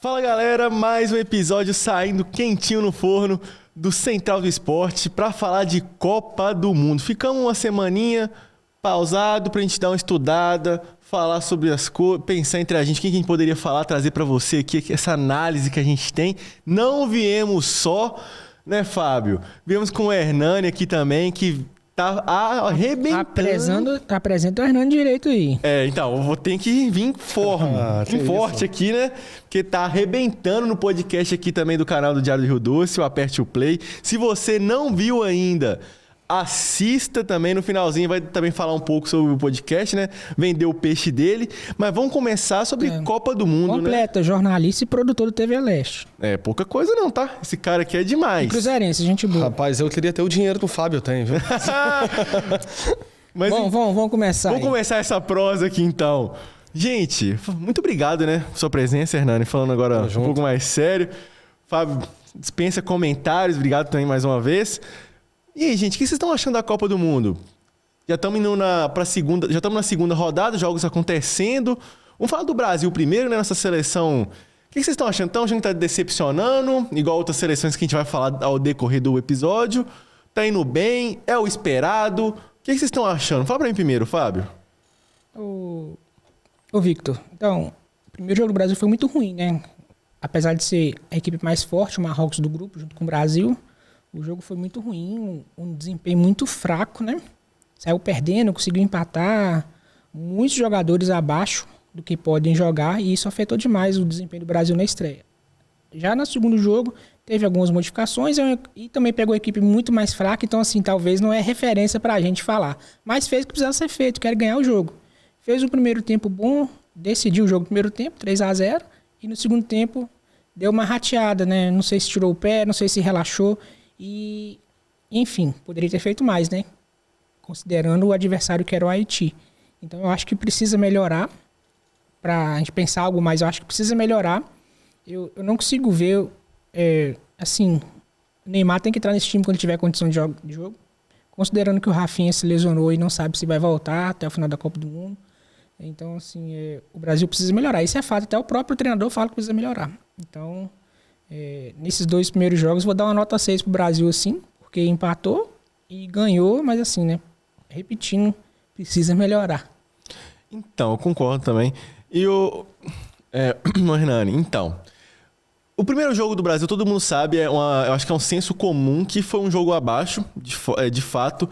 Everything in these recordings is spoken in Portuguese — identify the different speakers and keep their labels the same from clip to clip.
Speaker 1: Fala galera, mais um episódio saindo quentinho no forno do Central do Esporte para falar de Copa do Mundo. Ficamos uma semaninha pausado pra gente dar uma estudada, falar sobre as coisas, pensar entre a gente, o que a gente poderia falar, trazer para você aqui, essa análise que a gente tem. Não viemos só, né, Fábio? Viemos com o Hernani aqui também, que tá arrebentando.
Speaker 2: Apresenta o Hernani direito aí.
Speaker 1: Então, eu vou ter que vir forte aqui, né? Porque tá arrebentando no podcast aqui também do canal do Diário do Rio Doce, o Aperte o Play. Se você não viu ainda, assista também, no finalzinho vai também falar um pouco sobre o podcast, né? Vender o peixe dele. Mas vamos começar sobre Copa do Mundo,
Speaker 2: completa, né? Jornalista e produtor do TV Leste.
Speaker 1: Pouca coisa não, tá? Esse cara aqui é demais.
Speaker 2: Cruzeirense, gente boa.
Speaker 3: Rapaz, eu queria ter o dinheiro que o Fábio tem, viu?
Speaker 1: Mas,
Speaker 2: vamos começar.
Speaker 1: Vamos começar essa prosa aqui, então. Gente, muito obrigado, né? Por sua presença, Hernani. Falando agora um pouco mais sério. Fábio, dispensa comentários. Obrigado também mais uma vez. E aí, gente, o que vocês estão achando da Copa do Mundo? Já estamos indo já estamos na segunda rodada, jogos acontecendo. Vamos falar do Brasil primeiro, né? Nossa seleção. O que vocês estão achando? Estão achando que está decepcionando? Igual outras seleções que a gente vai falar ao decorrer do episódio. Tá indo bem? É o esperado? O que vocês estão achando? Fala para mim primeiro, Fábio.
Speaker 2: Ô Victor, então, o primeiro jogo do Brasil foi muito ruim, né? Apesar de ser a equipe mais forte, o Marrocos do grupo, junto com o Brasil, o jogo foi muito ruim, um desempenho muito fraco, né? Saiu perdendo, conseguiu empatar, muitos jogadores abaixo do que podem jogar, e isso afetou demais o desempenho do Brasil na estreia. Já no segundo jogo, teve algumas modificações e também pegou a equipe muito mais fraca, então assim, talvez não é referência pra gente falar. Mas fez o que precisava ser feito, quer ganhar o jogo. Fez o primeiro tempo bom, decidiu o jogo no primeiro tempo, 3-0, e no segundo tempo deu uma rateada, né? Não sei se tirou o pé, não sei se relaxou, e enfim, poderia ter feito mais, né? Considerando o adversário que era o Haiti. Então eu acho que precisa melhorar, pra gente pensar algo mais, eu acho que precisa melhorar. Eu não consigo ver, assim, o Neymar tem que entrar nesse time quando tiver condição de jogo, considerando que o Rafinha se lesionou e não sabe se vai voltar até o final da Copa do Mundo. Então, assim, o Brasil precisa melhorar. Isso é fato, até o próprio treinador fala que precisa melhorar. Então, nesses dois primeiros jogos, vou dar uma nota 6 pro Brasil, assim, porque empatou e ganhou, mas assim, né, repetindo, precisa melhorar.
Speaker 1: Então, eu concordo também. E o Hernani, então... O primeiro jogo do Brasil, todo mundo sabe, eu acho que é um senso comum que foi um jogo abaixo, de fato.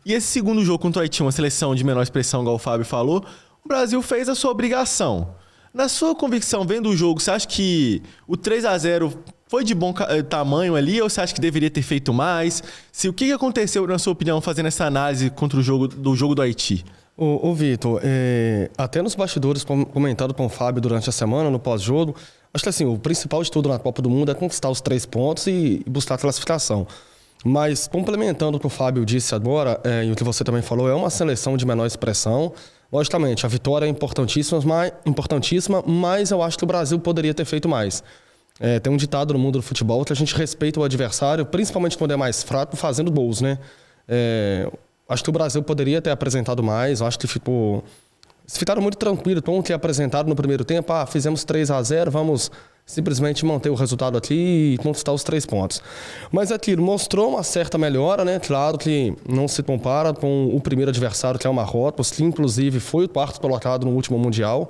Speaker 1: E esse segundo jogo contra o Haiti, uma seleção de menor expressão, igual o Fábio falou, o Brasil fez a sua obrigação. Na sua convicção, vendo o jogo, você acha que o 3-0 foi de bom tamanho ali, ou você acha que deveria ter feito mais? O que aconteceu, na sua opinião, fazendo essa análise contra o jogo do Haiti?
Speaker 3: Ô Vitor, até nos bastidores comentado com o Fábio durante a semana, no pós-jogo, acho que assim, o principal de tudo na Copa do Mundo é conquistar os 3 pontos e buscar a classificação. Mas, complementando o que o Fábio disse agora, e o que você também falou, é uma seleção de menor expressão. Logicamente, a vitória é importantíssima, mas eu acho que o Brasil poderia ter feito mais. Tem um ditado no mundo do futebol que a gente respeita o adversário, principalmente quando é mais fraco, fazendo gols, né? Acho que o Brasil poderia ter apresentado mais, eu acho que eles ficaram muito tranquilos, como que apresentaram no primeiro tempo, fizemos 3-0, vamos simplesmente manter o resultado aqui e conquistar os 3 pontos. Mas aquilo mostrou uma certa melhora, né? Claro que não se compara com o primeiro adversário, que é o Marrocos, que inclusive foi o 4º colocado no último Mundial.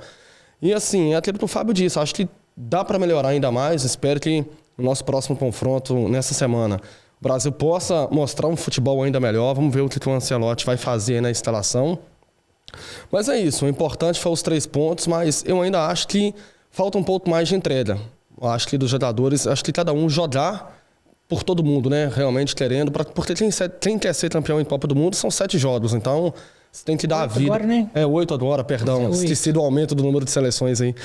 Speaker 3: E assim, é aquilo que o Fábio disse, acho que dá para melhorar ainda mais, espero que no nosso próximo confronto, nessa semana, o Brasil possa mostrar um futebol ainda melhor, vamos ver o que o Ancelotti vai fazer na instalação. Mas é isso, o importante foi os 3 pontos, mas eu ainda acho que falta um pouco mais de entrega. Eu acho que dos jogadores, acho que cada um jogar por todo mundo, né? Realmente querendo, porque quem quer ser campeão em Copa do Mundo são 7 jogos, então você tem que dar a vida.
Speaker 2: Agora, né?
Speaker 3: 8 agora, perdão, esqueci do aumento do número de seleções aí.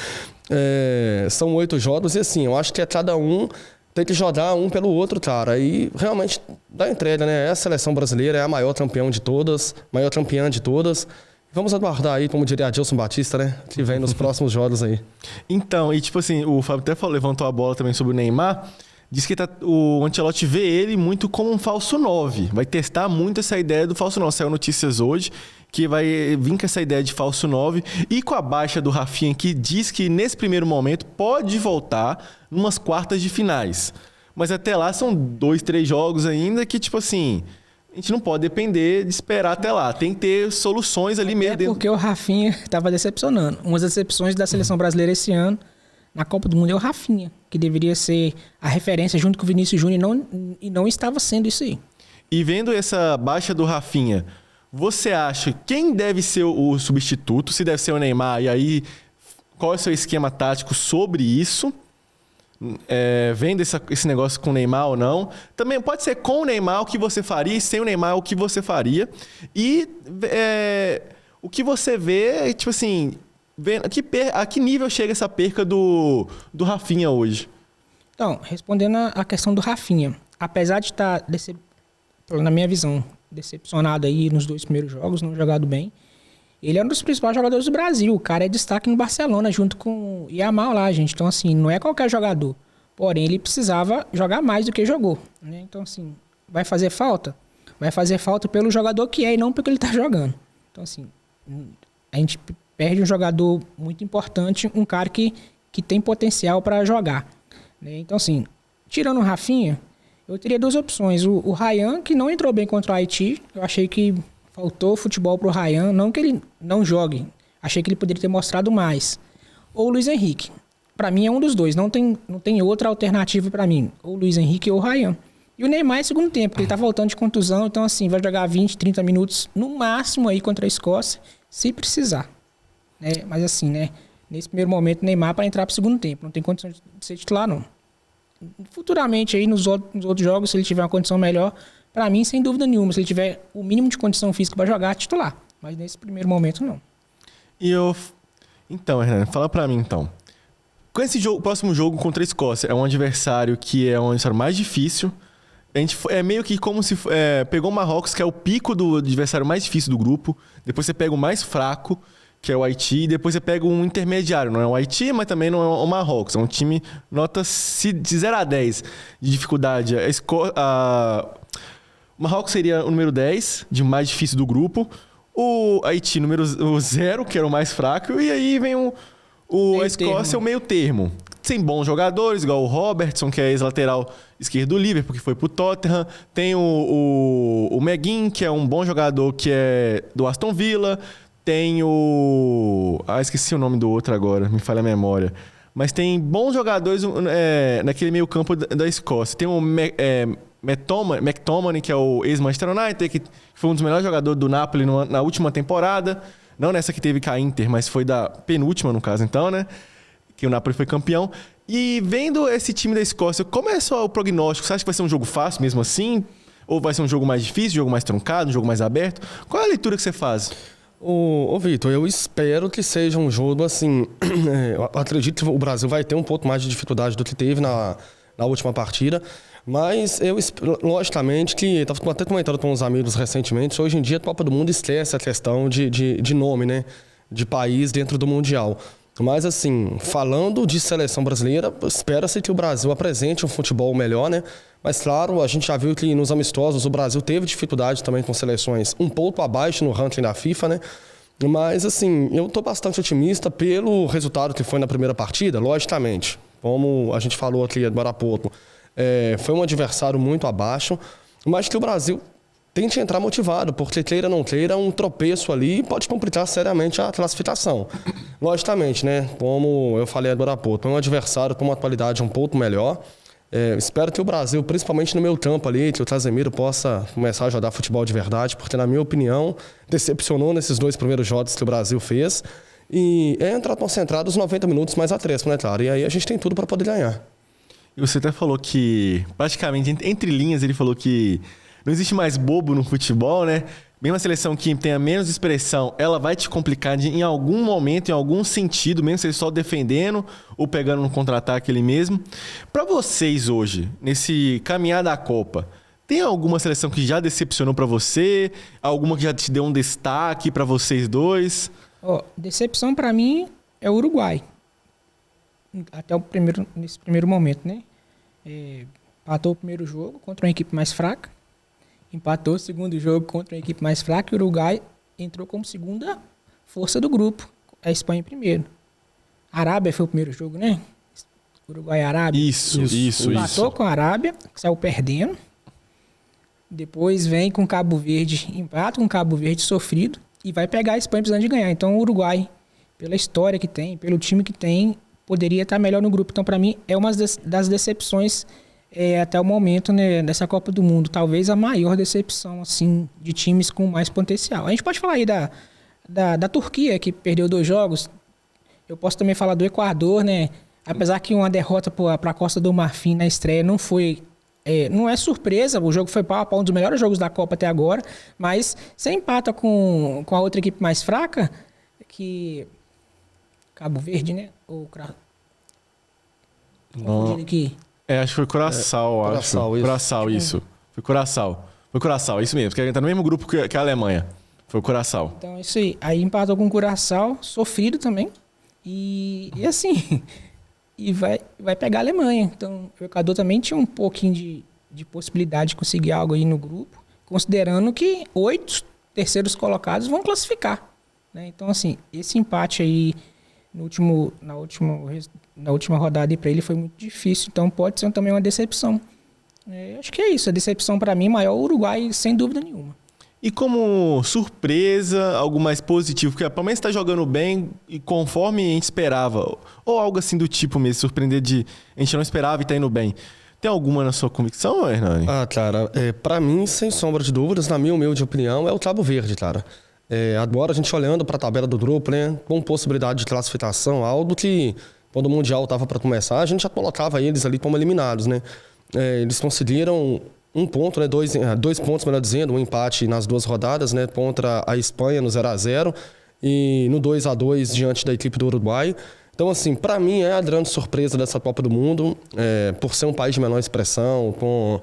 Speaker 3: São 8 jogos e assim, eu acho que cada um tem que jogar um pelo outro, cara, e realmente dá entrega, né? A seleção brasileira é a maior campeã de todas. Vamos aguardar aí, como diria Adilson Batista, né? Que vem nos próximos jogos aí.
Speaker 1: Então, e tipo assim, o Fábio até levantou a bola também sobre o Neymar. diz que o Ancelotti vê ele muito como um falso 9. Vai testar muito essa ideia do falso 9. Saiu notícias hoje que vai vir com essa ideia de falso 9 e com a baixa do Rafinha, que diz que nesse primeiro momento pode voltar numas quartas de finais. Mas até lá são 2, 3 jogos ainda que, tipo assim, a gente não pode depender de esperar até lá. Tem que ter soluções ali mesmo.
Speaker 2: Porque o Rafinha estava decepcionando. Uma das decepções da seleção brasileira esse ano na Copa do Mundo é o Rafinha, que deveria ser a referência junto com o Vinícius Júnior e não estava sendo isso aí.
Speaker 1: E vendo essa baixa do Rafinha, você acha quem deve ser o substituto? Se deve ser o Neymar? E aí, qual é o seu esquema tático sobre isso? Vendo esse negócio com o Neymar ou não? Também pode ser com o Neymar o que você faria e sem o Neymar o que você faria. E o que você vê, tipo assim, a que nível chega essa perca do Rafinha hoje?
Speaker 2: Então, respondendo a questão do Rafinha, apesar de estar, na minha visão, decepcionado aí nos 2 primeiros jogos, não jogado bem, ele é um dos principais jogadores do Brasil. O cara é destaque no Barcelona, junto com o Yamal lá, gente. Então, assim, não é qualquer jogador. Porém, ele precisava jogar mais do que jogou, né? Então, assim, vai fazer falta? Vai fazer falta pelo jogador que é e não porque ele tá jogando. Então, assim, a gente perde um jogador muito importante, um cara que tem potencial para jogar, né? Então, assim, tirando o Rafinha, eu teria 2 opções. O Ryan, que não entrou bem contra o Haiti. Eu achei que faltou futebol pro Ryan. Não que ele não jogue. Achei que ele poderia ter mostrado mais. Ou o Luiz Henrique. Para mim é um dos dois. Não tem outra alternativa para mim. Ou o Luiz Henrique ou o Ryan. E o Neymar é segundo tempo, porque ele tá voltando de contusão. Então, assim, vai jogar 20, 30 minutos no máximo aí contra a Escócia, se precisar, né? Mas assim, né? Nesse primeiro momento, o Neymar para entrar pro segundo tempo. Não tem condição de ser titular, não. Futuramente aí nos outros jogos, se ele tiver uma condição melhor, para mim, sem dúvida nenhuma, se ele tiver o mínimo de condição física para jogar, titular. Mas nesse primeiro momento, não.
Speaker 1: Então, Hernani, fala para mim, então. Com esse próximo jogo contra a Escócia, é um adversário que é um adversário mais difícil. A gente é meio que como se pegou o Marrocos, que é o pico do adversário mais difícil do grupo. Depois você pega o mais fraco, que é o Haiti, e depois você pega um intermediário. Não é o Haiti, mas também não é o Marrocos. É um time nota de 0 a 10 de dificuldade. O Marrocos seria o número 10, de mais difícil do grupo. O Haiti, número 0, que era o mais fraco. E aí vem a Escócia, o meio termo. Tem bons jogadores, igual o Robertson, que é ex-lateral esquerdo do Liverpool, que foi pro Tottenham. Tem o Meguin, que é um bom jogador, que é do Aston Villa. Tem esqueci o nome do outro agora, me falha a memória. Mas tem bons jogadores naquele meio campo da Escócia. Tem o McTominay, que é o ex-Manchester United, que foi um dos melhores jogadores do Napoli na última temporada. Não nessa que teve com a Inter, mas foi da penúltima, no caso, então, né? Que o Napoli foi campeão. E vendo esse time da Escócia, como é só o prognóstico? Você acha que vai ser um jogo fácil mesmo assim? Ou vai ser um jogo mais difícil, um jogo mais truncado, um jogo mais aberto? Qual é a leitura que você faz?
Speaker 3: Ô Vitor, eu espero que seja um jogo assim. Eu acredito que o Brasil vai ter um pouco mais de dificuldade do que teve na última partida. Mas logicamente, que eu estava até comentando com uns amigos recentemente, hoje em dia a Copa do Mundo esquece a questão de nome, né? De país dentro do Mundial. Mas assim, falando de seleção brasileira, espera-se que o Brasil apresente um futebol melhor, né? Mas claro, a gente já viu que nos amistosos o Brasil teve dificuldade também com seleções um pouco abaixo no ranking da FIFA, né? Mas assim, eu estou bastante otimista pelo resultado que foi na primeira partida, logicamente. Como a gente falou aqui agora há pouco, foi um adversário muito abaixo, mas que o Brasil tem que entrar motivado, porque queira ou não queira, um tropeço ali pode complicar seriamente a classificação. Logicamente, né? Como eu falei agora há pouco, é um adversário com uma atualidade um pouco melhor. Espero que o Brasil, principalmente no meio campo ali, que o Casemiro possa começar a jogar futebol de verdade, porque, na minha opinião, decepcionou nesses 2 primeiros jogos que o Brasil fez. E entrar concentrado os 90 minutos mais a 3, né, claro? E aí a gente tem tudo para poder ganhar.
Speaker 1: E você até falou que, praticamente, entre linhas, ele falou que não existe mais bobo no futebol, né? Mesmo a seleção que tenha menos expressão, ela vai te complicar em algum momento, em algum sentido, mesmo se só defendendo ou pegando no contra-ataque ele mesmo. Para vocês hoje, nesse caminhar da Copa, tem alguma seleção que já decepcionou para você? Alguma que já te deu um destaque para vocês dois?
Speaker 2: Decepção para mim é o Uruguai. Até nesse primeiro momento, né? empatou o primeiro jogo contra uma equipe mais fraca, empatou o segundo jogo contra uma equipe mais fraca e o Uruguai entrou como segunda força do grupo, a Espanha em primeiro. A Arábia foi o primeiro jogo, né? Uruguai e Arábia.
Speaker 1: Isso.
Speaker 2: Empatou com a Arábia, saiu perdendo. Depois vem com Cabo Verde, empata com Cabo Verde sofrido e vai pegar a Espanha precisando de ganhar. Então o Uruguai, pela história que tem, pelo time que tem, poderia estar melhor no grupo. Então para mim é uma das decepções até o momento, né, dessa Copa do Mundo. Talvez a maior decepção assim, de times com mais potencial. A gente pode falar aí da Turquia, que perdeu 2 jogos. Eu posso também falar do Equador, né? Apesar que uma derrota para a Costa do Marfim na estreia não foi... não é surpresa, o jogo foi pau a pau, um dos melhores jogos da Copa até agora, mas você empata com a outra equipe mais fraca, que... Cabo Verde, né? Ou
Speaker 1: aqui. Acho que foi Curaçao, Curaçao, isso. Foi Curaçao, isso mesmo, porque ele tá no mesmo grupo que a Alemanha. Foi o Curaçao.
Speaker 2: Então, isso aí. Aí empatou com o Curaçao, sofrido também. E assim... E vai pegar a Alemanha. Então, o Equador também tinha um pouquinho de possibilidade de conseguir algo aí no grupo, considerando que 8 terceiros colocados vão classificar, né? Então, assim, esse empate aí na última rodada para ele foi muito difícil. Então, pode ser também uma decepção. Acho que é isso. A decepção, para mim, maior é o Uruguai, sem dúvida nenhuma.
Speaker 1: E como surpresa, algo mais positivo, porque a Palmeiras está jogando bem e conforme a gente esperava, ou algo assim do tipo mesmo, surpreender a gente não esperava e está indo bem. Tem alguma na sua convicção, Hernani?
Speaker 3: Cara, para mim, sem sombra de dúvidas, na minha humilde opinião, é o Cabo Verde, cara. Agora a gente olhando para a tabela do grupo, né, com possibilidade de classificação, algo que quando o Mundial estava para começar, a gente já colocava eles ali como eliminados, né? Eles conseguiram 1 ponto, né? 2 pontos, melhor dizendo, um empate nas 2 rodadas, né? Contra a Espanha no 0-0 e no 2-2 diante da equipe do Uruguai. Então, assim, para mim é a grande surpresa dessa Copa do Mundo, por ser um país de menor expressão, com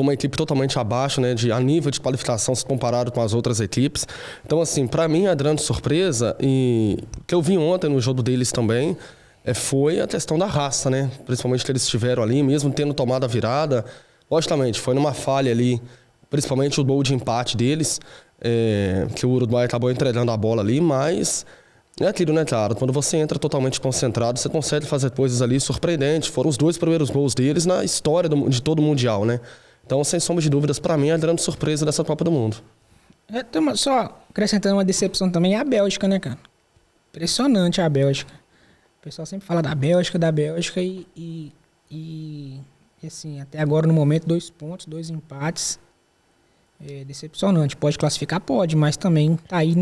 Speaker 3: uma equipe totalmente abaixo, né? A nível de qualificação se comparado com as outras equipes. Então, assim, para mim é a grande surpresa, e que eu vi ontem no jogo deles também, foi a questão da raça, né? Principalmente que eles estiveram ali, mesmo tendo tomado a virada. Logicamente, foi numa falha ali, principalmente o gol de empate deles, que o Uruguai acabou entregando a bola ali, mas é aquilo, né, cara? Quando você entra totalmente concentrado, você consegue fazer coisas ali surpreendentes. Foram os 2 primeiros gols deles na história de todo o Mundial, né? Então, sem sombra de dúvidas, para mim é a grande surpresa dessa Copa do Mundo.
Speaker 2: Só acrescentando uma decepção também, é a Bélgica, né, cara? Impressionante a Bélgica. O pessoal sempre fala da Bélgica e assim, até agora no momento 2 pontos, 2 empates. É decepcionante. Pode classificar? Pode, mas também tá aí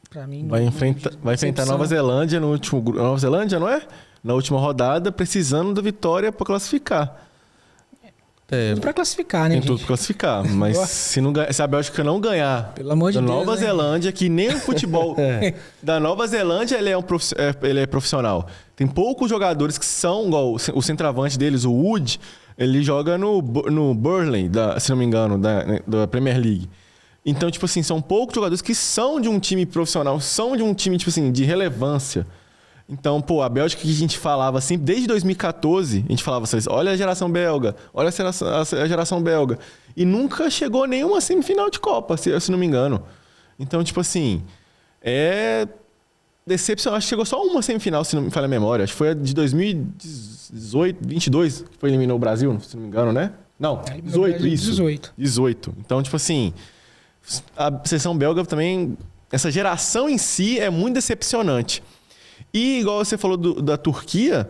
Speaker 2: pra mim...
Speaker 1: Vai enfrentar Nova Zelândia no último... Nova Zelândia, não é? Na última rodada, precisando da vitória para classificar.
Speaker 2: Tudo pra classificar, né,
Speaker 1: Tem tudo pra classificar, mas se a Bélgica não ganhar
Speaker 2: pelo amor de
Speaker 1: da
Speaker 2: Deus,
Speaker 1: Nova
Speaker 2: né?
Speaker 1: Zelândia, que nem o futebol da Nova Zelândia ele é profissional. Tem poucos jogadores que são, igual o centroavante deles, o Wood, ele joga no Burnley, se não me engano, da Premier League. Então, tipo assim, são poucos jogadores que são de um time profissional, são de um time, tipo assim, de relevância. Então, a Bélgica que a gente falava assim, desde 2014, a gente falava assim, olha a geração belga, olha a geração belga. E nunca chegou nenhuma semifinal de Copa, se não me engano. Então, tipo assim, decepcionante. Acho que chegou só uma semifinal, se não me falha a memória. Acho que foi a de 2018, 22, que foi eliminou o Brasil, se não me engano, né? Não, 18, isso. 18. Então, tipo assim, a seleção belga também, essa geração em si é muito decepcionante. E igual você falou da Turquia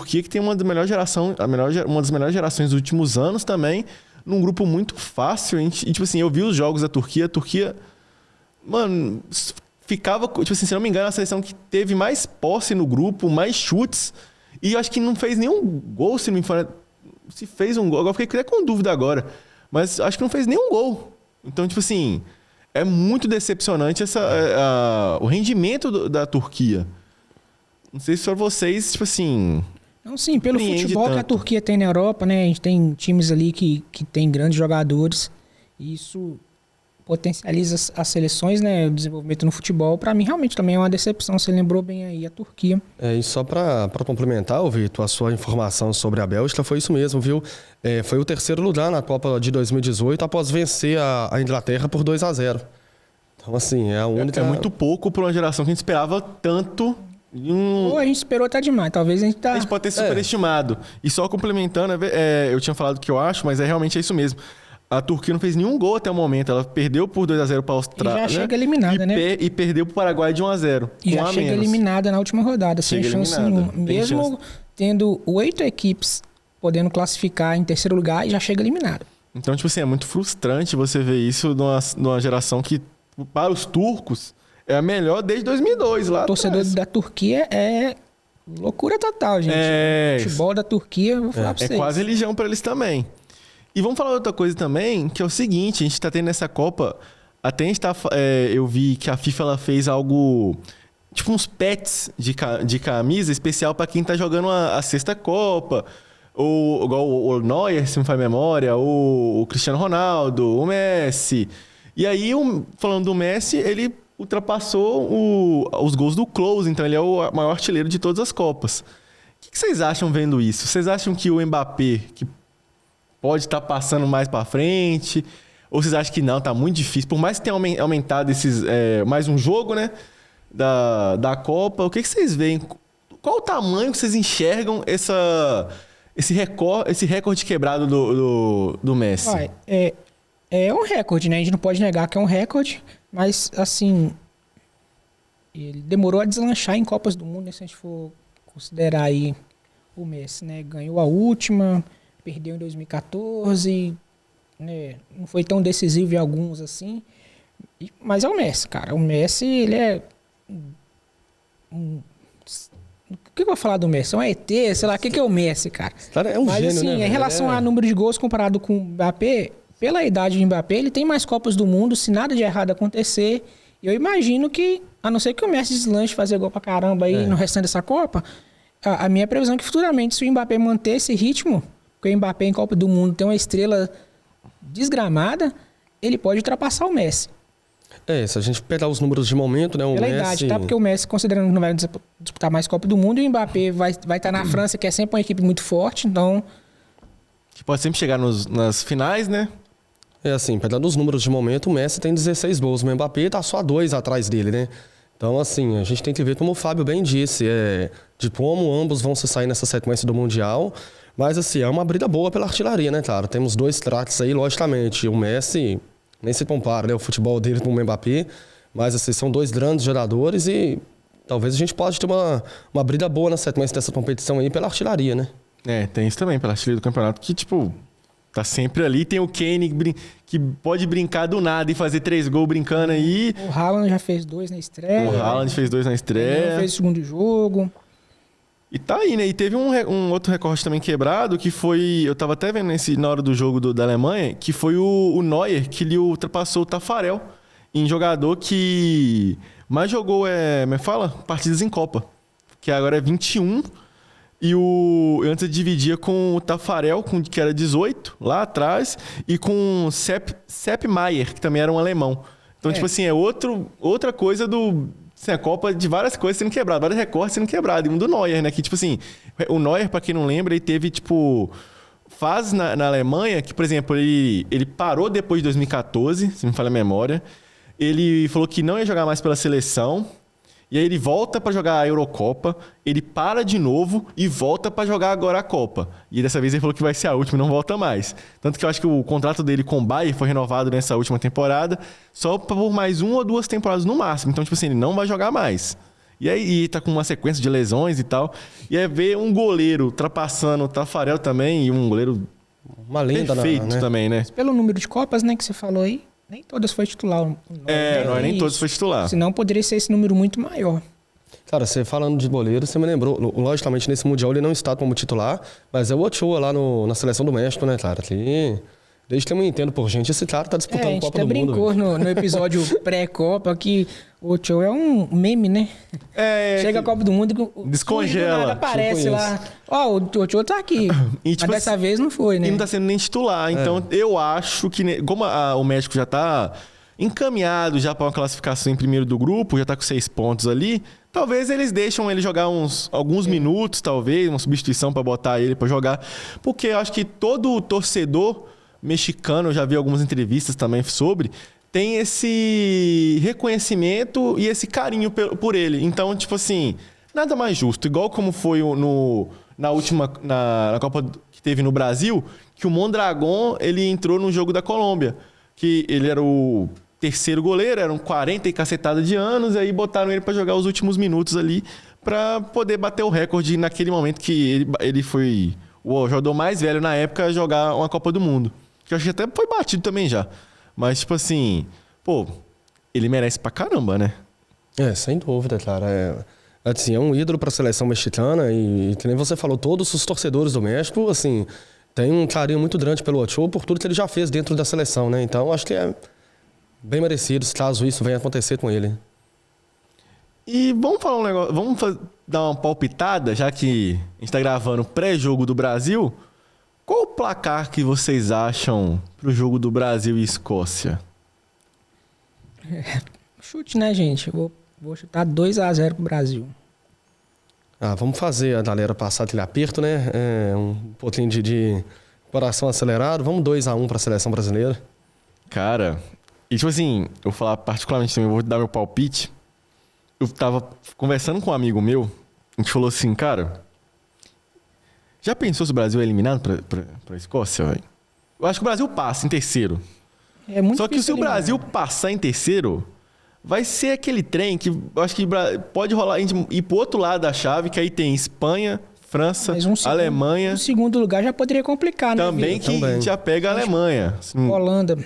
Speaker 1: que tem uma das melhores gerações dos últimos anos também, num grupo muito fácil. E, tipo assim, eu vi os jogos da Turquia. A Turquia, mano, ficava, tipo assim, se não me engano, a seleção que teve mais posse no grupo, mais chutes. E eu acho que não fez nenhum gol, se não me engano. Se fez um gol, agora fiquei até com dúvida agora. Mas acho que não fez nenhum gol. Então, tipo assim, é muito decepcionante o rendimento da Turquia. Não sei se para vocês, tipo assim...
Speaker 2: Não, sim, pelo futebol tanto que a Turquia tem na Europa, né? A gente tem times ali que tem grandes jogadores. E isso potencializa as seleções, né? O desenvolvimento no futebol. Para mim, realmente, também é uma decepção. Você lembrou bem aí a Turquia.
Speaker 3: E só para complementar, Vitor, a sua informação sobre a Bélgica foi isso mesmo, viu? Foi o terceiro lugar na Copa de 2018 após vencer a Inglaterra por 2-0. Então, assim, é a única...
Speaker 1: É muito pouco para uma geração que a gente esperava tanto...
Speaker 2: Ou a gente esperou até demais. Talvez a gente tá...
Speaker 1: A gente pode ter superestimado. E só complementando, eu tinha falado o que eu acho, mas realmente é isso mesmo. A Turquia não fez nenhum gol até o momento. Ela perdeu por 2-0 para a Austrália.
Speaker 2: E já chega eliminada, né?
Speaker 1: E perdeu para o Paraguai de 1-0.
Speaker 2: E já chega eliminada na última rodada. Sem chance nenhuma. Mesmo tendo 8 equipes podendo classificar em terceiro lugar, e já chega eliminada.
Speaker 1: Então, tipo assim, é muito frustrante você ver isso numa geração que, para os turcos, é a melhor desde 2002 lá.
Speaker 2: O torcedor da Turquia é loucura total, gente. O futebol da Turquia, eu vou falar pra vocês.
Speaker 1: É quase religião para eles também. E vamos falar outra coisa também, que é o seguinte, a gente tá tendo nessa Copa, até a gente tá, eu vi que a FIFA ela fez algo, tipo uns pets de camisa especial para quem tá jogando a sexta Copa, ou igual o Neuer, se não faz memória, o Cristiano Ronaldo, o Messi. E aí, falando do Messi, ele ultrapassou os gols do Klose, então ele é o maior artilheiro de todas as Copas. O que vocês acham vendo isso? Vocês acham que o Mbappé, que pode estar passando mais para frente? Ou vocês acham que não, tá muito difícil? Por mais que tenha aumentado mais um jogo, né, da Copa, o que vocês veem? Qual o tamanho que vocês enxergam esse recorde quebrado do Messi?
Speaker 2: É um recorde, né? A gente não pode negar que é um recorde, mas, assim, ele demorou a deslanchar em Copas do Mundo, né? Se a gente for considerar aí o Messi, né? Ganhou a última, perdeu em 2014, né? Não foi tão decisivo em alguns, assim. Mas é o Messi, cara. O Messi, ele é... O que eu vou falar do Messi? É um ET, sei lá, o que é o Messi, cara?
Speaker 3: É um
Speaker 2: mas,
Speaker 3: gênio,
Speaker 2: assim,
Speaker 3: né?
Speaker 2: Em relação a número de gols comparado com o Mbappé, pela idade do Mbappé, ele tem mais Copas do Mundo, se nada de errado acontecer. Eu imagino que, a não ser que o Messi deslanche fazer gol pra caramba aí no restante dessa Copa, a minha previsão é que futuramente, se o Mbappé manter esse ritmo, porque o Mbappé em Copa do Mundo tem uma estrela desgramada, ele pode ultrapassar o Messi.
Speaker 3: Se a gente pegar os números de momento, né?
Speaker 2: Pela idade, tá? Porque o Messi, considerando que não vai disputar mais Copa do Mundo, e o Mbappé vai estar na França, que é sempre uma equipe muito forte, então...
Speaker 1: Que pode sempre chegar nas finais, né?
Speaker 3: Assim, pegando os números de momento, o Messi tem 16 gols, o Mbappé tá só 2 atrás dele, né? Então, assim, a gente tem que ver, como o Fábio bem disse, de como ambos vão se sair nessa sequência do Mundial. Mas, assim, é uma briga boa pela artilharia, né, cara? Temos 2 craques aí, logicamente. O Messi nem se compara, né? O futebol dele com o Mbappé. Mas, assim, são 2 grandes jogadores e talvez a gente possa ter uma briga boa na sequência dessa competição aí pela artilharia, né?
Speaker 1: Tem isso também, pela artilharia do campeonato, que, tipo... Tá sempre ali. Tem o Kane que pode brincar do nada e fazer 3 gols brincando aí.
Speaker 2: O Haaland já fez 2 na estreia.
Speaker 1: O Haaland fez 2 na estreia.
Speaker 2: Ele fez o segundo jogo.
Speaker 1: E tá aí, né? E teve um outro recorde também quebrado, que foi... Eu tava até vendo na hora do jogo da Alemanha, que foi o Neuer, que ele ultrapassou o Tafarel em jogador que mais jogou, partidas em Copa. Que agora é 21. E antes ele dividia com o Tafarel, que era 18, lá atrás, e com o Sepp Maier, que também era um alemão. Então, tipo assim, outra coisa a Copa de várias coisas sendo quebradas, vários recortes sendo quebrados. E um do Neuer, né? Que, tipo assim, o Neuer, pra quem não lembra, ele teve, tipo, fases na Alemanha que, por exemplo, ele parou depois de 2014, se me falha a memória. Ele falou que não ia jogar mais pela seleção. E aí ele volta pra jogar a Eurocopa, ele para de novo e volta pra jogar agora a Copa. E dessa vez ele falou que vai ser a última e não volta mais. Tanto que eu acho que o contrato dele com o Bayern foi renovado nessa última temporada, só por mais 1 ou 2 temporadas no máximo. Então, tipo assim, ele não vai jogar mais. E aí tá com uma sequência de lesões e tal. E aí ver um goleiro ultrapassando o Tafarel também, e um goleiro
Speaker 3: uma lenda
Speaker 1: perfeito também, né?
Speaker 2: Pelo número de Copas, né, que você falou aí, nem todas foi titular.
Speaker 1: Nem todas foi titular.
Speaker 2: Senão poderia ser esse número muito maior.
Speaker 3: Cara, você falando de goleiro, você me lembrou. Logicamente, nesse Mundial ele não está como titular, mas é o Ochoa lá na seleção do México, né, cara? Desde que eu me entendo por gente, esse cara tá disputando a Copa do Mundo.
Speaker 2: A gente até brincou no episódio pré-Copa que o Ochoa é um meme, né? Chega a Copa do Mundo e
Speaker 1: descongela.
Speaker 2: Aparece lá. O Ochoa tá aqui. E, tipo, mas dessa vez não foi, né?
Speaker 1: E não tá sendo nem titular. Então, eu acho que, como o México já tá encaminhado já para uma classificação em primeiro do grupo, já está com 6 pontos ali, talvez eles deixam ele jogar alguns minutos, talvez, uma substituição para botar ele para jogar. Porque eu acho que todo torcedor mexicano, eu já vi algumas entrevistas também sobre, tem esse reconhecimento e esse carinho por ele. Então, tipo assim, nada mais justo. Igual como foi na última na Copa que teve no Brasil, que o Mondragón, ele entrou no jogo da Colômbia. Que ele era o terceiro goleiro, eram 40 e cacetada de anos, e aí botaram ele para jogar os últimos minutos ali para poder bater o recorde naquele momento que ele foi o jogador mais velho na época a jogar uma Copa do Mundo. Que eu acho que até foi batido também já. Mas, tipo assim, pô, ele merece pra caramba, né?
Speaker 3: Sem dúvida, cara. Assim, é um ídolo para a seleção mexicana e, que nem você falou, todos os torcedores do México, assim, tem um carinho muito grande pelo Ochoa por tudo que ele já fez dentro da seleção, né? Então, acho que é bem merecido caso isso venha acontecer com ele.
Speaker 1: E vamos falar um negócio, dar uma palpitada, já que a gente tá gravando pré-jogo do Brasil. Qual o placar que vocês acham pro jogo do Brasil e Escócia?
Speaker 2: Chute, né, gente? Vou chutar 2-0 pro Brasil.
Speaker 3: Vamos fazer a galera passar aquele aperto, né? Um pouquinho de coração acelerado. Vamos 2-1 para a seleção brasileira.
Speaker 1: Cara, e tipo assim, eu vou falar particularmente também, eu vou dar meu palpite. Eu tava conversando com um amigo meu, a gente falou assim, cara, já pensou se o Brasil é eliminado pra Escócia, velho? Eu acho que o Brasil passa em terceiro.
Speaker 2: É muito
Speaker 1: Só que se o
Speaker 2: eliminar.
Speaker 1: Brasil passar em terceiro, vai ser aquele trem que eu acho que pode rolar, a gente ir pro outro lado da chave, que aí tem Espanha, França, Alemanha.
Speaker 2: O segundo lugar já poderia complicar, né?
Speaker 1: Também que a gente já pega a Alemanha.
Speaker 2: Holanda,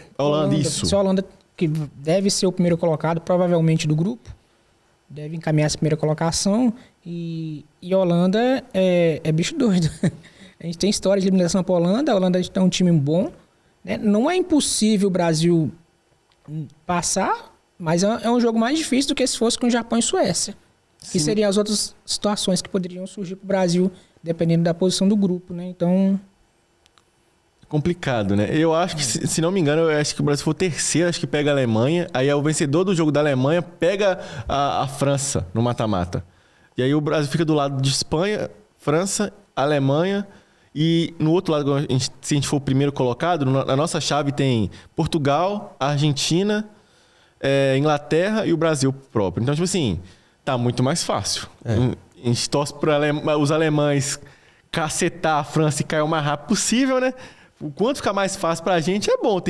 Speaker 1: isso.
Speaker 2: Se a Holanda, que deve ser o primeiro colocado, provavelmente, do grupo, deve encaminhar essa primeira colocação. E Holanda é bicho doido. A gente tem história de eliminação para a Holanda. A Holanda é um time bom, né? Não é impossível o Brasil passar, mas é um jogo mais difícil do que se fosse com o Japão e Suécia. Sim. Que seriam as outras situações que poderiam surgir para o Brasil, dependendo da posição do grupo, né? Então...
Speaker 1: complicado, né? Eu acho que, se não me engano, eu acho que o Brasil for terceiro, acho que pega a Alemanha. Aí o vencedor do jogo da Alemanha pega a França no mata-mata. E aí o Brasil fica do lado de Espanha, França, Alemanha. E no outro lado, se a gente for o primeiro colocado, na nossa chave tem Portugal, Argentina, Inglaterra e o Brasil próprio. Então, tipo assim, tá muito mais fácil. A gente torce para os alemães cacetar a França e cair o mais rápido possível, né? O quanto ficar mais fácil pra gente é bom.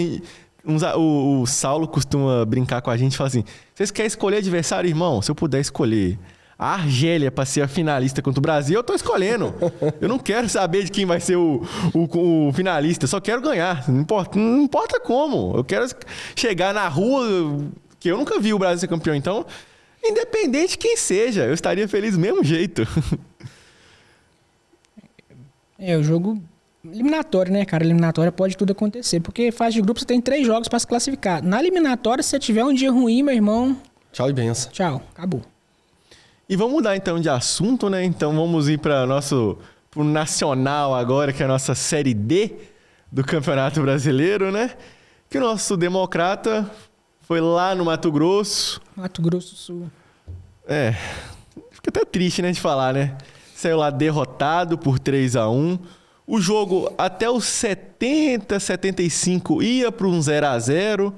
Speaker 1: O Saulo costuma brincar com a gente e fala assim: vocês querem escolher adversário, irmão? Se eu puder escolher a Argélia para ser a finalista contra o Brasil, eu tô escolhendo. Eu não quero saber de quem vai ser o finalista, eu só quero ganhar. Não importa como. Eu quero chegar na rua, que eu nunca vi o Brasil ser campeão. Então, independente de quem seja, eu estaria feliz do mesmo jeito.
Speaker 2: O jogo eliminatório, né, cara? Eliminatória pode tudo acontecer, porque fase de grupo você tem 3 jogos para se classificar. Na eliminatória, se você tiver um dia ruim, meu irmão...
Speaker 3: tchau e benção.
Speaker 2: Tchau, acabou.
Speaker 1: E vamos mudar então de assunto, né? Então vamos ir para pro Nacional agora, que é a nossa Série D do Campeonato Brasileiro, né? Que o nosso Democrata foi lá no Mato Grosso.
Speaker 2: Mato Grosso do Sul.
Speaker 1: Fica até triste, né, de falar, né? Saiu lá derrotado por 3-1. O jogo até os 70, 75 ia para um 0-0,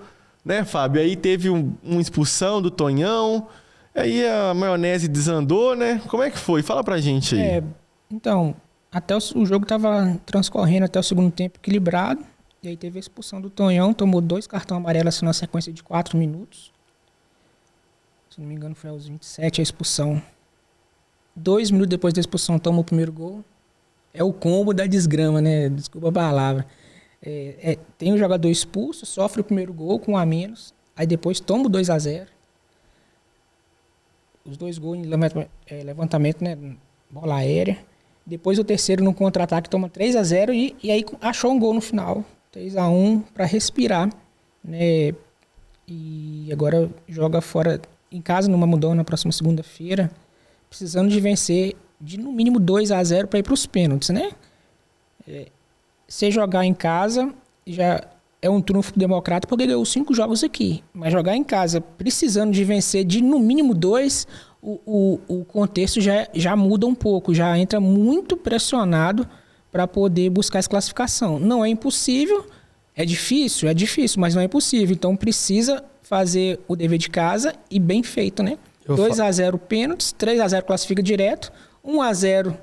Speaker 1: né, Fábio? Aí teve uma expulsão do Tonhão. Aí a maionese desandou, né? Como é que foi? Fala pra gente aí.
Speaker 2: Então, até o jogo tava transcorrendo até o segundo tempo equilibrado. E aí teve a expulsão do Tonhão, tomou 2 cartões amarelos assim, na sequência de 4 minutos. Se não me engano, foi aos 27 a expulsão. 2 minutos depois da expulsão, toma o primeiro gol. É o combo da desgrama, né? Desculpa a palavra. Tem um jogador expulso, sofre o primeiro gol com 1 a menos. Aí depois toma o 2-0. Os 2 gols em levantamento, né? Bola aérea. Depois o terceiro no contra-ataque toma 3-0 e aí achou um gol no final. 3-1 para respirar, né? E agora joga fora em casa no Mamudão na próxima segunda-feira, precisando de vencer de no mínimo 2-0 para ir para os pênaltis, né? Se jogar em casa já é um trunfo do Democrata porque ganhou 5 jogos aqui. Mas jogar em casa, precisando de vencer de no mínimo 2, o contexto já muda um pouco, já entra muito pressionado para poder buscar essa classificação. Não é impossível, é difícil, mas não é impossível. Então precisa fazer o dever de casa e bem feito, né? 2-0 pênaltis, 3-0 classifica direto, 1-0,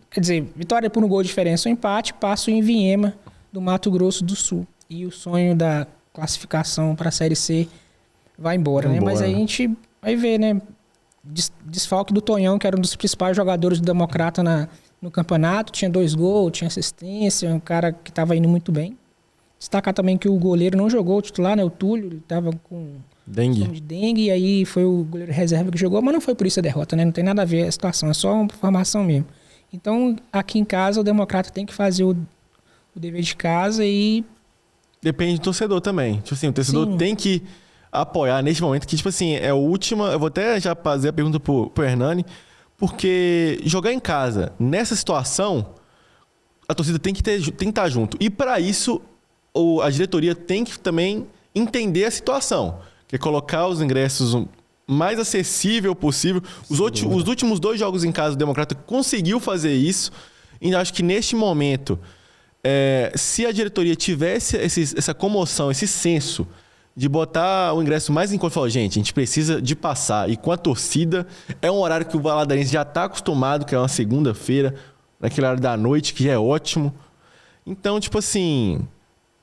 Speaker 2: quer dizer, vitória por um gol de diferença ou empate, passo em Viema, do Mato Grosso do Sul. E o sonho da classificação para a Série C vai embora, né? Mas aí a gente vai ver, né? Desfalque do Tonhão, que era um dos principais jogadores do Democrata no campeonato, tinha 2 gols, tinha assistência, um cara que estava indo muito bem. Destacar também que o goleiro não jogou o titular, né? O Túlio, ele estava com dengue, e aí foi o goleiro reserva que jogou, mas não foi por isso a derrota, né? Não tem nada a ver a situação, é só uma formação mesmo. Então, aqui em casa, o Democrata tem que fazer o dever de casa e...
Speaker 1: Depende do torcedor também. Tipo assim, o torcedor tem que apoiar neste momento, que, tipo assim, é a última... Eu vou até já fazer a pergunta pro Hernani, porque jogar em casa, nessa situação, a torcida tem que estar junto. E para isso, a diretoria tem que também entender a situação, que é colocar os ingressos mais acessível possível. Os últimos 2 jogos em casa, o Democrata conseguiu fazer isso. E acho que neste momento, se a diretoria tivesse essa comoção, esse senso de botar o ingresso mais em conta, falar, gente, a gente precisa de passar. E com a torcida, é um horário que o Valadarense já está acostumado, que é uma segunda-feira, naquele horário da noite, que é ótimo. Então, tipo assim...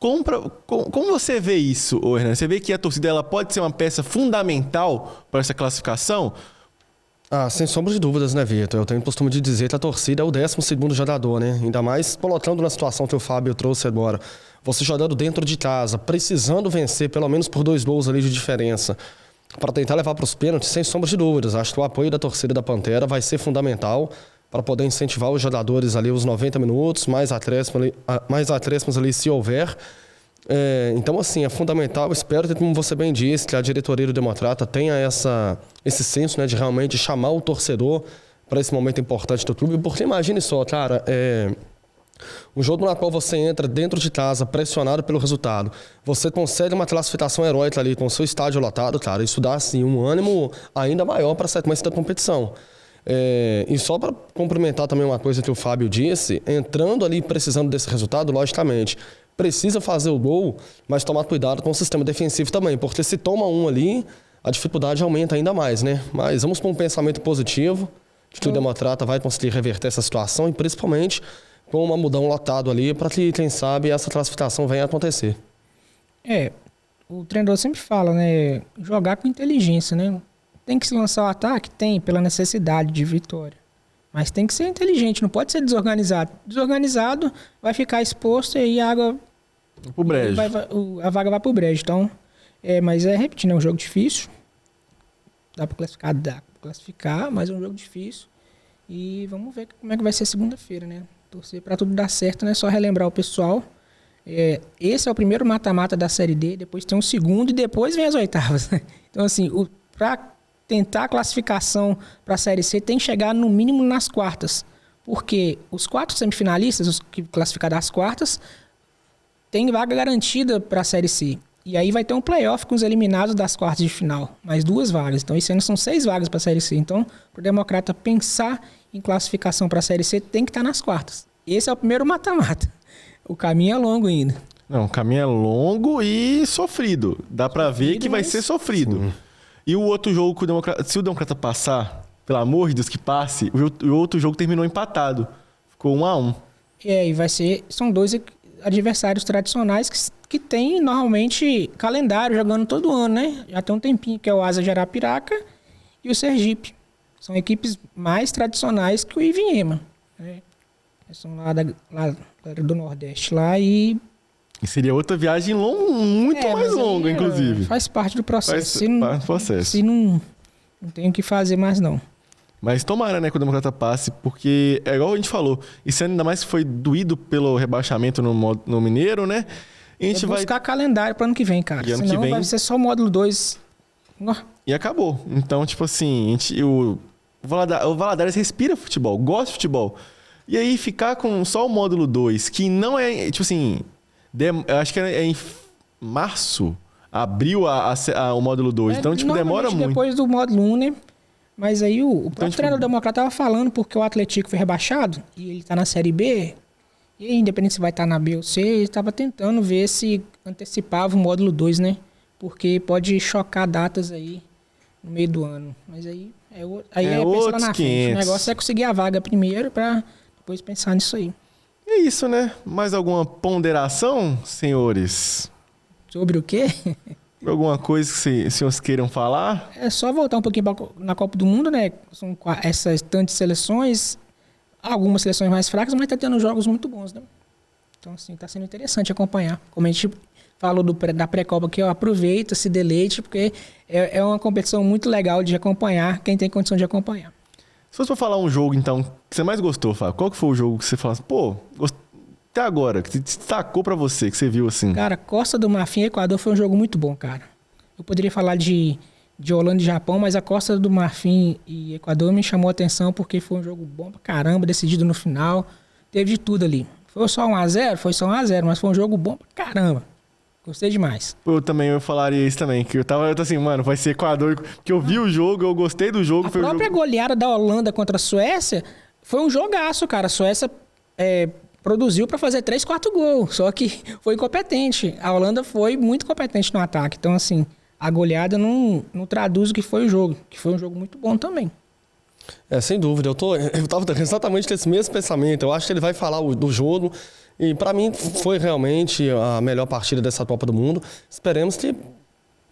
Speaker 1: Como você vê isso, Hernani? Você vê que a torcida ela pode ser uma peça fundamental para essa classificação?
Speaker 3: Sem sombra de dúvidas, né, Vitor? Eu tenho o costume de dizer que a torcida é o 12º jogador, né? Ainda mais colocando na situação que o Fábio trouxe agora. Você jogando dentro de casa, precisando vencer pelo menos por 2 gols ali de diferença, para tentar levar para os pênaltis, sem sombra de dúvidas. Acho que o apoio da torcida da Pantera vai ser fundamental para poder incentivar os jogadores ali os 90 minutos, mais acréscimos ali se houver. Então, assim, é fundamental. Espero que, como você bem disse, que a diretoria do Democrata tenha esse senso, né, de realmente chamar o torcedor para esse momento importante do clube. Porque imagine só, cara, um jogo na qual você entra dentro de casa, pressionado pelo resultado, você consegue uma classificação heróica ali com o seu estádio lotado, cara, isso dá, assim, um ânimo ainda maior para a sequência da competição. E só para complementar também uma coisa que o Fábio disse, entrando ali precisando desse resultado, logicamente, precisa fazer o gol, mas tomar cuidado com o sistema defensivo também, porque se toma um ali, a dificuldade aumenta ainda mais, né? Mas vamos com um pensamento positivo, que o Democrata vai conseguir reverter essa situação e principalmente com uma mudão lotado ali para que, quem sabe, essa classificação venha a acontecer.
Speaker 2: O treinador sempre fala, né? Jogar com inteligência, né? Tem que se lançar o ataque? Tem, pela necessidade de vitória. Mas tem que ser inteligente, não pode ser desorganizado. Desorganizado, vai ficar exposto e aí a água...
Speaker 1: Pro brejo.
Speaker 2: A vaga vai pro brejo. Então, mas repetindo, é um jogo difícil. Dá pra classificar, mas é um jogo difícil. E vamos ver como é que vai ser segunda-feira, né? Torcer pra tudo dar certo, né? Só relembrar o pessoal. Esse é o primeiro mata-mata da Série D, depois tem um segundo e depois vem as oitavas. Né? Então, assim, pra tentar a classificação para a Série C tem que chegar no mínimo nas quartas. Porque os 4 semifinalistas, os que classificaram das quartas, tem vaga garantida para a Série C. E aí vai ter um playoff com os eliminados das quartas de final. Mais 2 vagas. Então, esse ano são 6 vagas para a Série C. Então, para o Democrata pensar em classificação para a Série C, tem que estar nas quartas. Esse é o primeiro mata-mata. O caminho é longo ainda.
Speaker 1: Não, o caminho é longo e sofrido. Dá para ver que vai ser sofrido. Sim. E o outro jogo, se o Democrata passar, pelo amor de Deus que passe, o outro jogo terminou empatado. Ficou 1-1.
Speaker 2: E vai ser... São 2 adversários tradicionais que tem normalmente calendário jogando todo ano, né? Já tem um tempinho, que é o Asa de Arapiraca e o Sergipe. São equipes mais tradicionais que o Ivinhema. Né? São lá do Nordeste lá e
Speaker 1: seria outra viagem muito mais longa, inclusive.
Speaker 2: Faz parte do processo.
Speaker 1: Se
Speaker 2: não tem o que fazer mais, não.
Speaker 1: Mas tomara, né, que o Democrata passe, porque é igual a gente falou, esse ano ainda mais foi doído pelo rebaixamento no Mineiro, né?
Speaker 2: E a gente vai buscar calendário para ano que vem, cara. Senão vai ser só módulo 2.
Speaker 1: E acabou. Então, tipo assim, o Valadares respira futebol, gosta de futebol. E aí ficar com só o módulo 2, que não é, tipo assim... Eu acho que março, abriu o módulo 2. Então, tipo, demora muito.
Speaker 2: Depois do módulo 1, né? Mas aí o próprio treinador democrata tava falando porque o Atlético foi rebaixado e ele tá na Série B. E aí, independente se vai estar na B ou C, ele tava tentando ver se antecipava o módulo 2, né? Porque pode chocar datas aí no meio do ano. Mas aí pensa lá na frente. O negócio é conseguir a vaga primeiro para depois pensar nisso aí.
Speaker 1: É isso, né? Mais alguma ponderação, senhores?
Speaker 2: Sobre o quê?
Speaker 1: Alguma coisa que os senhores queiram falar?
Speaker 2: É só voltar um pouquinho na Copa do Mundo, né? São essas tantas seleções, algumas seleções mais fracas, mas tá tendo jogos muito bons, né? Então, assim, tá sendo interessante acompanhar. Como a gente falou da pré-copa aqui, aproveita, se deleite, porque é uma competição muito legal de acompanhar, quem tem condição de acompanhar.
Speaker 1: Se fosse pra falar um jogo, então, que você mais gostou, Fábio, qual que foi o jogo que você falou assim, pô, até agora, que destacou pra você, que você viu assim?
Speaker 2: Cara, Costa do Marfim e Equador foi um jogo muito bom, cara. Eu poderia falar de Holanda e Japão, mas a Costa do Marfim e Equador me chamou a atenção porque foi um jogo bom pra caramba, decidido no final, teve de tudo ali. Foi só 1-0? Foi só 1-0, mas foi um jogo bom pra caramba. Gostei demais.
Speaker 1: Eu falaria isso também, que eu tava assim, mano, vai ser Equador, porque eu vi o jogo, eu gostei do jogo.
Speaker 2: A própria goleada da Holanda contra a Suécia foi um jogaço, cara. A Suécia produziu pra fazer 3, 4 gols, só que foi incompetente. A Holanda foi muito competente no ataque. Então, assim, a goleada não traduz o que foi o jogo, que foi um jogo muito bom também.
Speaker 3: Sem dúvida. Eu tava exatamente nesse mesmo pensamento. Eu acho que ele vai falar do jogo. E para mim foi realmente a melhor partida dessa Copa do Mundo. Esperemos que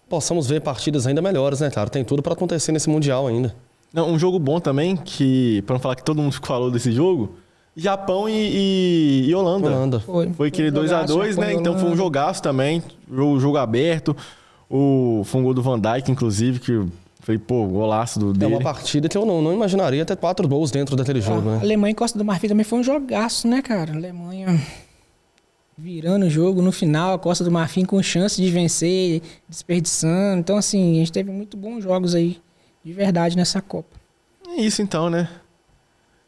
Speaker 3: possamos ver partidas ainda melhores, né, cara? Tem tudo para acontecer nesse Mundial ainda.
Speaker 1: Não, um jogo bom também, que para não falar que todo mundo falou desse jogo, Japão e Holanda. Foi aquele 2-2, né? Então foi um jogaço também, jogo aberto. Foi um gol do Van Dijk, inclusive, que foi, golaço dele.
Speaker 3: É uma partida que eu não imaginaria ter 4 gols dentro daquele jogo, né?
Speaker 2: A Alemanha e Costa do Marfim também foi um jogaço, né, cara? A Alemanha virando o jogo no final, a Costa do Marfim com chance de vencer, desperdiçando. Então, assim, a gente teve muito bons jogos aí, de verdade, nessa Copa.
Speaker 1: É isso então, né?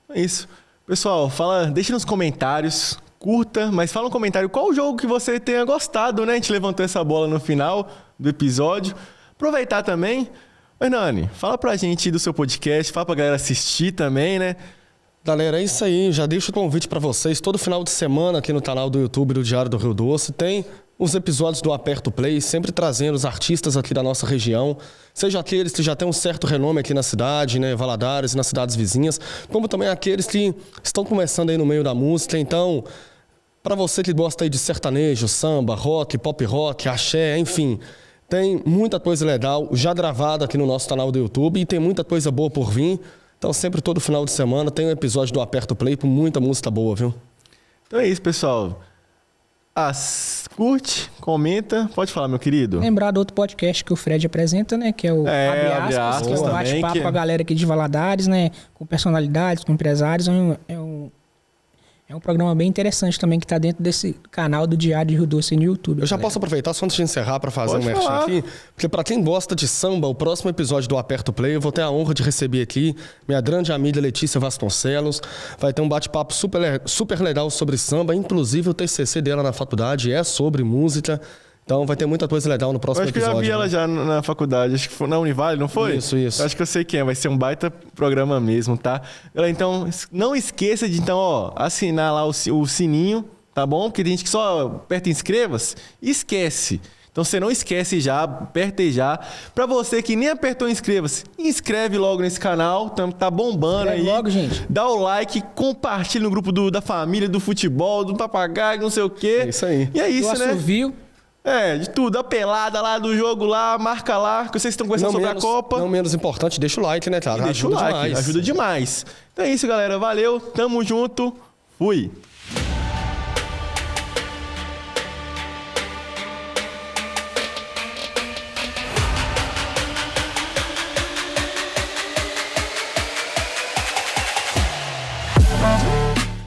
Speaker 1: É isso. Pessoal, deixa nos comentários, curta, mas fala no comentário qual jogo que você tenha gostado, né? A gente levantou essa bola no final do episódio. Aproveitar também... Hernani, fala pra gente do seu podcast, fala pra galera assistir também, né?
Speaker 3: Galera, é isso aí. Já deixo o convite pra vocês. Todo final de semana aqui no canal do YouTube do Diário do Rio Doce tem os episódios do Aperto Play, sempre trazendo os artistas aqui da nossa região, seja aqueles que já têm um certo renome aqui na cidade, né, Valadares e nas cidades vizinhas, como também aqueles que estão começando aí no meio da música. Então, pra você que gosta aí de sertanejo, samba, rock, pop rock, axé, enfim... Tem muita coisa legal já gravada aqui no nosso canal do YouTube e tem muita coisa boa por vir. Então, sempre todo final de semana tem um episódio do Aperto Play com muita música boa, viu?
Speaker 1: Então é isso, pessoal. Curte, comenta. Pode falar, meu querido.
Speaker 2: Lembrar do outro podcast que o Fred apresenta, né? Que é o Abre Aspas, que é um bate-papo com a galera aqui de Valadares, né? Com personalidades, com empresários. É um programa bem interessante também que está dentro desse canal do Diário de Rio Doce no YouTube.
Speaker 3: Eu já posso aproveitar só antes de encerrar para fazer um merchan aqui, porque para quem gosta de samba, o próximo episódio do Aperto Play, eu vou ter a honra de receber aqui minha grande amiga Letícia Vasconcelos. Vai ter um bate-papo super legal sobre samba, inclusive o TCC dela na faculdade é sobre música. Então vai ter muita coisa legal no próximo episódio.
Speaker 1: Eu acho que eu já vi ela já na faculdade, acho que foi na Univale, não foi?
Speaker 3: Isso.
Speaker 1: Eu acho que eu sei quem é, vai ser um baita programa mesmo, tá? Galera, então não esqueça de assinar lá o sininho, tá bom? Porque tem gente que só aperta inscreva-se e esquece. Então você não esquece já, aperta aí já. Pra você que nem apertou inscreva-se, inscreve logo nesse canal, tá bombando aí.
Speaker 2: Logo, gente.
Speaker 1: Dá o like, compartilha no grupo da família, do futebol, do papagaio, não sei o quê.
Speaker 3: É isso aí.
Speaker 1: E é isso, né?
Speaker 2: Viu?
Speaker 1: De tudo, a pelada lá do jogo lá, marca lá, que vocês estão conversando sobre a Copa.
Speaker 3: Não menos importante, deixa o like, né, cara?
Speaker 1: Deixa o like, ajuda demais. Então é isso, galera, valeu, tamo junto, fui!